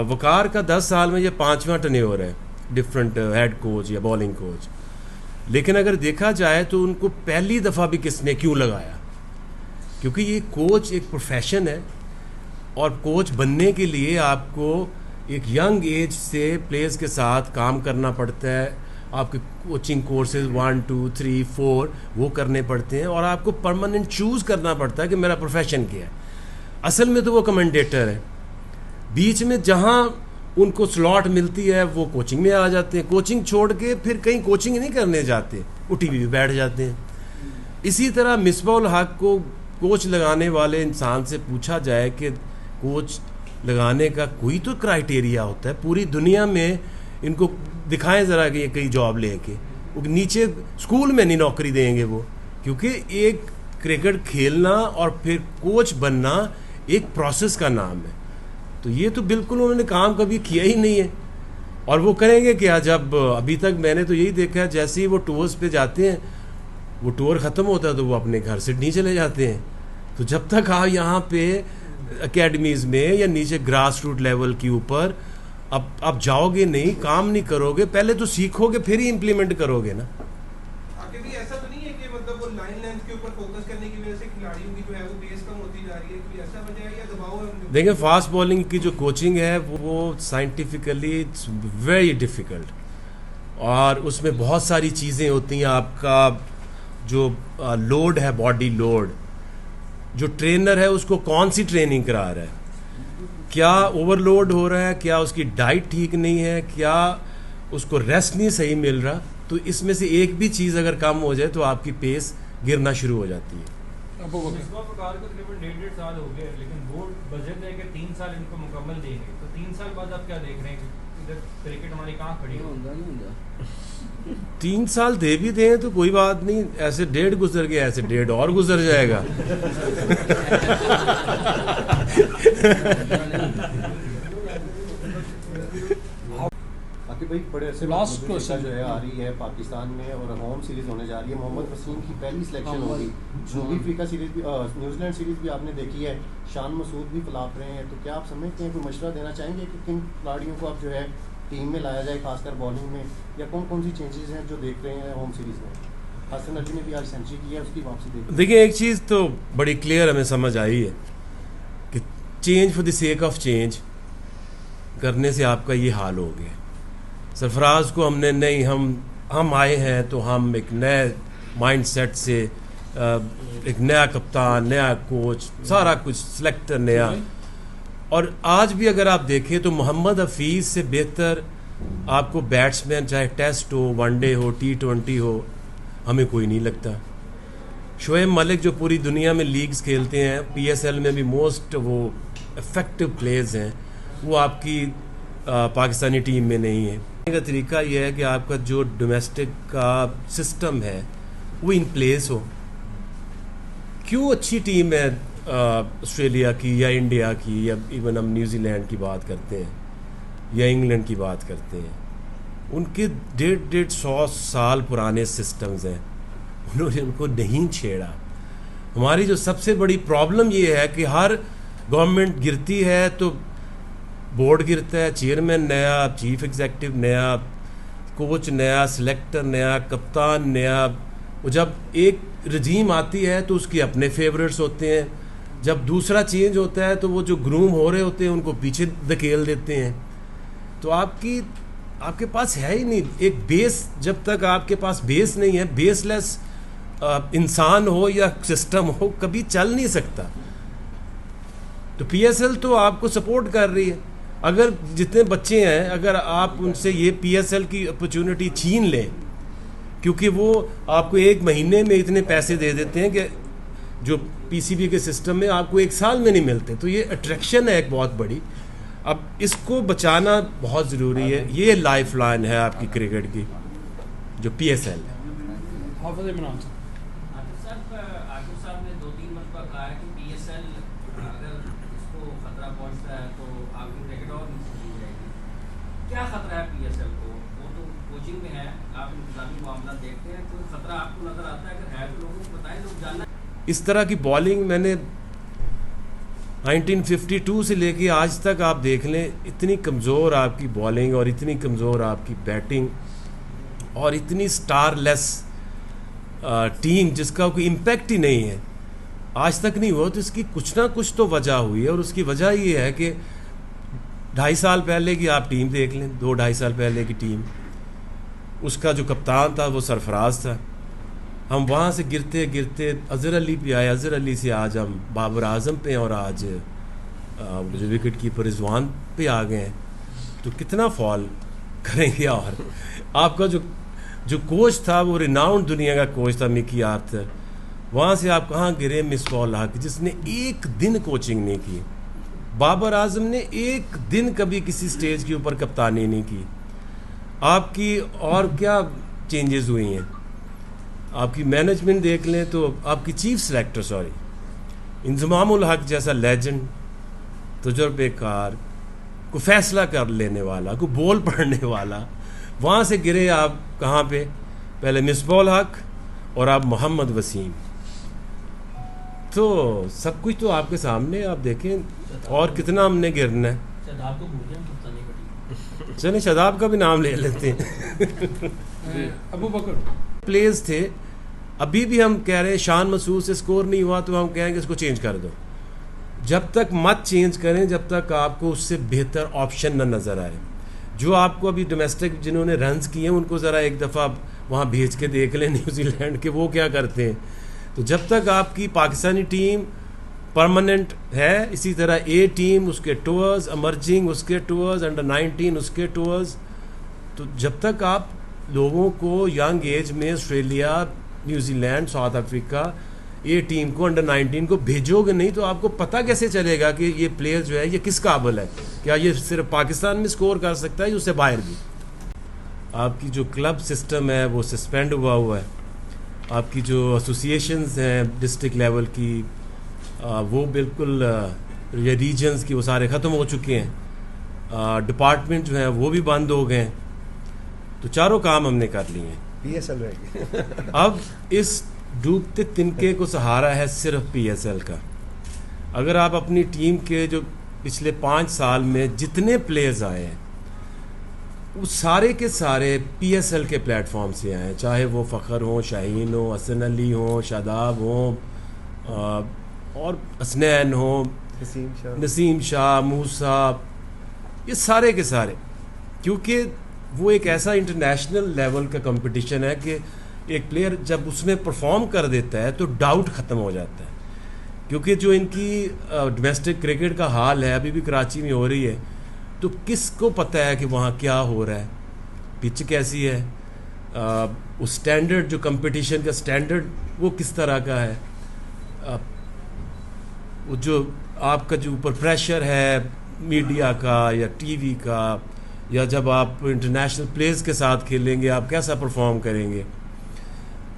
وقار کا 10 سال میں یہ 5واں ٹرنیور ہے ڈفرینٹ ہیڈ کوچ یا بالنگ کوچ. لیکن اگر دیکھا جائے تو ان کو پہلی دفعہ بھی کس نے کیوں لگایا؟ کیونکہ یہ کوچ ایک پروفیشن ہے، اور کوچ بننے کے لیے آپ کو ایک ینگ ایج سے پلیئرز کے ساتھ کام کرنا پڑتا ہے. آپ کے کوچنگ کورسز 1 2 3 4 وہ کرنے پڑتے ہیں، اور آپ کو پرماننٹ چوز کرنا پڑتا ہے کہ میرا پروفیشن کیا ہے. اصل میں تو وہ کمنڈیٹر ہے، بیچ میں جہاں ان کو سلاٹ ملتی ہے وہ کوچنگ میں آ جاتے ہیں، کوچنگ چھوڑ کے پھر کہیں کوچنگ نہیں کرنے جاتے، وہ ٹی وی پہ بیٹھ جاتے ہیں. اسی طرح مصباح الحق کو کوچ لگانے والے انسان سے پوچھا جائے کہ کوچ لگانے کا کوئی تو کرائٹیریا ہوتا ہے، پوری دنیا میں ان کو دکھائیں ذرا کہ یہ کئی جاب لے کے، وہ نیچے اسکول میں نہیں نوکری دیں گے وہ، کیونکہ ایک کرکٹ کھیلنا اور پھر کوچ بننا ایک پروسیس کا نام ہے. تو یہ تو بالکل انہوں نے کام کبھی کیا ہی نہیں ہے، اور وہ کریں گے کیا جب ابھی تک میں نے تو یہی دیکھا ہے جیسے ہی وہ ٹورز پہ جاتے ہیں، وہ ٹور ختم ہوتا ہے تو وہ اپنے گھر سے نہیں چلے جاتے ہیں. تو جب تک آپ یہاں پہ اکیڈمیز میں یا نیچے گراس روٹ لیول کے اوپر اب آپ جاؤ گے نہیں، کام نہیں کرو گے، پہلے تو سیکھو گے پھر ہی امپلیمنٹ کرو گے نا. ایسا تو نہیں ہے کہ مطلب وہ لائن لینتھ کے اوپر فوکس کرنے کی وجہ سے کھلاڑیوں کی جو ہے وہ بیس کم ہوتی جا رہی ہے، کوئی ایسا وجہ ہے یا دباؤ ہے؟ دیکھیں فاسٹ بالنگ کی جو کوچنگ ہے وہ سائنٹیفکلی اٹس ویری ڈیفیکلٹ، اور اس میں بہت ساری چیزیں ہوتی ہیں. آپ کا جو لوڈ ہے، باڈی لوڈ، جو ٹرینر ہے اس کو کون سی ٹریننگ کرا رہا ہے، کیا اوور لوڈ ہو رہا ہے، کیا اس کی ڈائٹ ٹھیک نہیں ہے، کیا اس کو ریسٹ نہیں صحیح مل رہا. تو اس میں سے ایک بھی چیز اگر کم ہو جائے تو آپ کی پیس گرنا شروع ہو جاتی ہے. مصباح الحق کو تقریباً 1.5 سال ہو گئے، لیکن بورڈ بجٹ ہے کہ 3 سال ان کو مکمل دیں گے. تو 3 سال بعد آپ کیا دیکھ رہے ہیں کہ ادھر کرکٹ ہماری کہاں کھڑی ہے؟ 3 سال دے بھی دیں تو کوئی بات نہیں، ایسے 1.5 گزر گیا، ایسے 1.5 اور گزر جائے گا. بھائی بڑے عرصے لاسٹ جو ہے آ رہی ہے پاکستان میں، اور ہوم سیریز ہونے جا رہی ہے. محمد وسیم کی پہلی سلیکشن ہوگی. جنوبی افریقہ سیریز بھی، نیوزی لینڈ سیریز بھی آپ نے دیکھی ہے. شان مسعود بھی فلاپ رہے ہیں. تو کیا آپ سمجھتے ہیں، کوئی مشورہ دینا چاہیں گے کہ کن کھلاڑیوں کو اب جو ہے ٹیم میں لایا جائے، خاص کر بالنگ میں، یا کون کون سی چینجز ہیں جو دیکھ رہے ہیں ہوم سیریز میں؟ حسن علی نے بھی آج سینچری کی ہے، اس کی واپسی دیکھیں ایک چیز تو بڑی کلیئر ہمیں سمجھ آئی ہے کہ change for the sake of change کرنے سے آپ کا یہ حال ہو گیا. سرفراز کو ہم نے نہیں، ہم آئے ہیں تو ہم ایک نئے مائنڈ سیٹ سے، ایک نیا کپتان، نیا کوچ، سارا کچھ سلیکٹر نیا. اور آج بھی اگر آپ دیکھیں تو محمد حفیظ سے بہتر آپ کو بیٹسمین، چاہے ٹیسٹ ہو، ون ڈے ہو، T20 ہو، ہمیں کوئی نہیں لگتا. شعیب ملک جو پوری دنیا میں لیگز کھیلتے ہیں، PSL میں بھی موسٹ وہ افیکٹو پلیئرز ہیں، وہ آپ کی پاکستانی ٹیم میں نہیں ہے. کا طریقہ یہ ہے کہ آپ کا جو ڈومیسٹک کا سسٹم ہے وہ ان پلیس ہو. کیوں اچھی ٹیم ہے آسٹریلیا کی یا انڈیا کی، یا ایون ہم نیوزی لینڈ کی بات کرتے ہیں یا انگلینڈ کی بات کرتے ہیں، ان کے 150 سال پرانے سسٹمز ہیں، انہوں نے ان کو نہیں چھیڑا. ہماری جو سب سے بڑی پرابلم یہ ہے کہ ہر گورنمنٹ گرتی ہے تو بورڈ گرتا ہے، چیئرمین نیا، چیف ایگزیکٹو نیا، کوچ نیا، سلیکٹر نیا، کپتان نیا. وہ جب ایک رجیم آتی ہے تو اس کے اپنے فیورٹس ہوتے ہیں، جب دوسرا چینج ہوتا ہے تو وہ جو گروم ہو رہے ہوتے ہیں ان کو پیچھے دھکیل دیتے ہیں. تو آپ کے پاس ہے ہی نہیں ایک بیس. جب تک آپ کے پاس بیس نہیں ہے، بیس لیس انسان ہو یا سسٹم ہو، کبھی چل نہیں سکتا. تو PSL تو آپ کو سپورٹ کر رہی ہے. اگر جتنے بچے ہیں، اگر آپ ان سے یہ PSL کی اپرچونٹی چھین لیں، کیونکہ وہ آپ کو 1 مہینے میں اتنے پیسے دے دیتے ہیں کہ جو PCB کے سسٹم میں آپ کو 1 سال میں نہیں ملتے، تو یہ اٹریکشن ہے ایک بہت بڑی. اب اس کو بچانا بہت ضروری ہے. یہ لائف لائن ہے آپ کی کرکٹ کی، جو PSL ہے. حافظ عمران صاحب نے 2-3 مرتبہ کہا ہے کہ PSL اگر اس کو خطرہ پہنچتا ہے تو آپ کی کرکٹ اور نیچے چلی جائے گی. کیا خطرہ ہے PSL کو؟ وہ تو کوچنگ میں ہے، آپ انتظامی معاملات دیکھتے ہیں، کوئی خطرہ آپ کو نظر آتا ہے؟ اگر ہے تو لوگوں کو بتائیں، لوگ جاننا. اس طرح کی بالنگ میں نے 1952 سے لے کے آج تک آپ دیکھ لیں، اتنی کمزور آپ کی بالنگ اور اتنی کمزور آپ کی بیٹنگ اور اتنی سٹار لیس ٹیم جس کا کوئی امپیکٹ ہی نہیں ہے آج تک نہیں ہوا. تو اس کی کچھ نہ کچھ تو وجہ ہوئی ہے، اور اس کی وجہ یہ ہے کہ 2.5 سال پہلے کی آپ ٹیم دیکھ لیں، 2-2.5 سال پہلے کی ٹیم، اس کا جو کپتان تھا وہ سرفراز تھا. ہم وہاں سے گرتے گرتے اظہر علی پہ آئے، اظہر علی سے آج ہم بابر اعظم پہ اور آج جو وکٹ کیپر رضوان پہ آ گئے ہیں. تو کتنا فال کریں گے. اور آپ کا جو کوچ تھا وہ ریناؤنڈ دنیا کا کوچ تھا مکی آرتھر، وہاں سے آپ کہاں گرے مصباح الحق جس نے ایک دن کوچنگ نہیں کی. بابر اعظم نے ایک دن کبھی کسی سٹیج کے اوپر کپتانی نہیں کی. آپ کی اور کیا چینجز ہوئی ہیں. آپ کی مینجمنٹ دیکھ لیں تو آپ کی چیف سلیکٹر انضمام الحق جیسا لیجنڈ، تجربے کار، کو فیصلہ کر لینے والا، کو بول پڑھنے والا، وہاں سے گرے آپ کہاں پہ؟ پہلے مصباح الحق اور آپ محمد وسیم. تو سب کچھ تو آپ کے سامنے، آپ دیکھیں اور کتنا ہم نے گرنا ہے. چلیں شاداب کا بھی نام لے لیتے ہیں. ابو بکر پلیز تھے، ابھی بھی ہم کہہ رہے ہیں شان مسعود سے سکور نہیں ہوا تو ہم کہیں گے اس کو چینج کر دو. جب تک مت چینج کریں جب تک آپ کو اس سے بہتر آپشن نہ نظر آئے. جو آپ کو ابھی ڈومیسٹک جنہوں نے رنز کیے ہیں ان کو ذرا ایک دفعہ وہاں بھیج کے دیکھ لیں نیوزی لینڈ کے وہ کیا کرتے ہیں. تو جب تک آپ کی پاکستانی ٹیم پرماننٹ ہے، اسی طرح اے ٹیم اس کے ٹورز، امرجنگ اس کے ٹورز، انڈر-19 اس کے ٹورز، تو جب تک آپ لوگوں کو ینگ ایج میں Australia, New Zealand, South Africa a team کو انڈر-19 کو بھیجو گے نہیں تو آپ کو پتہ کیسے چلے گا کہ یہ پلیئر جو ہے یہ کس قابل ہے. کیا یہ صرف پاکستان میں سکور کر سکتا ہے یا اس سے باہر بھی؟ آپ کی جو کلب سسٹم ہے وہ سسپینڈ ہوا ہے. آپ کی جو ایسوسیشنز ہیں ڈسٹرکٹ لیول کی وہ بالکل یا ریجنز کی وہ سارے ختم ہو چکے ہیں. ڈپارٹمنٹ جو ہیں وہ بھی بند ہو گئے ہیں. تو چاروں کام ہم نے کر لیے ہیں. پی ایس ایل رہ گئی. اب اس ڈوبتے تنکے کو سہارا ہے صرف پی ایس ایل کا. اگر آپ اپنی ٹیم کے جو پچھلے 5 سال میں جتنے پلیئرز آئے ہیں وہ سارے کے سارے پی ایس ایل کے پلیٹ فارم سے آئے ہیں، چاہے وہ فخر ہوں، شاہین ہوں، حسن علی ہوں، شاداب ہوں، اور حسنین ہوں، نسیم شاہ، موسیٰ، یہ سارے کے سارے. کیونکہ وہ ایک ایسا انٹرنیشنل لیول کا کمپٹیشن ہے کہ ایک پلیئر جب اس میں پرفارم کر دیتا ہے تو ڈاؤٹ ختم ہو جاتا ہے. کیونکہ جو ان کی ڈومیسٹک کرکٹ کا حال ہے ابھی بھی کراچی میں ہو رہی ہے، تو کس کو پتہ ہے کہ وہاں کیا ہو رہا ہے، پچ کیسی ہے، اس سٹینڈرڈ جو کمپٹیشن کا سٹینڈرڈ وہ کس طرح کا ہے، وہ جو آپ کا جو اوپر پریشر ہے میڈیا کا یا ٹی وی کا، یا جب آپ انٹرنیشنل پلیئرز کے ساتھ کھیلیں گے آپ کیسا پرفارم کریں گے.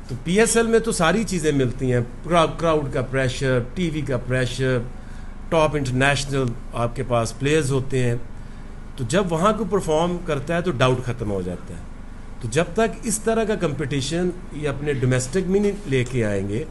تو پی ایس ایل میں تو ساری چیزیں ملتی ہیں، کراؤڈ کا پریشر، ٹی وی کا پریشر، ٹاپ انٹرنیشنل آپ کے پاس پلیئرز ہوتے ہیں. تو جب وہاں کو پرفارم کرتا ہے تو ڈاؤٹ ختم ہو جاتا ہے. تو جب تک اس طرح کا کمپٹیشن یہ اپنے ڈومیسٹک میں نہیں لے کے آئیں گے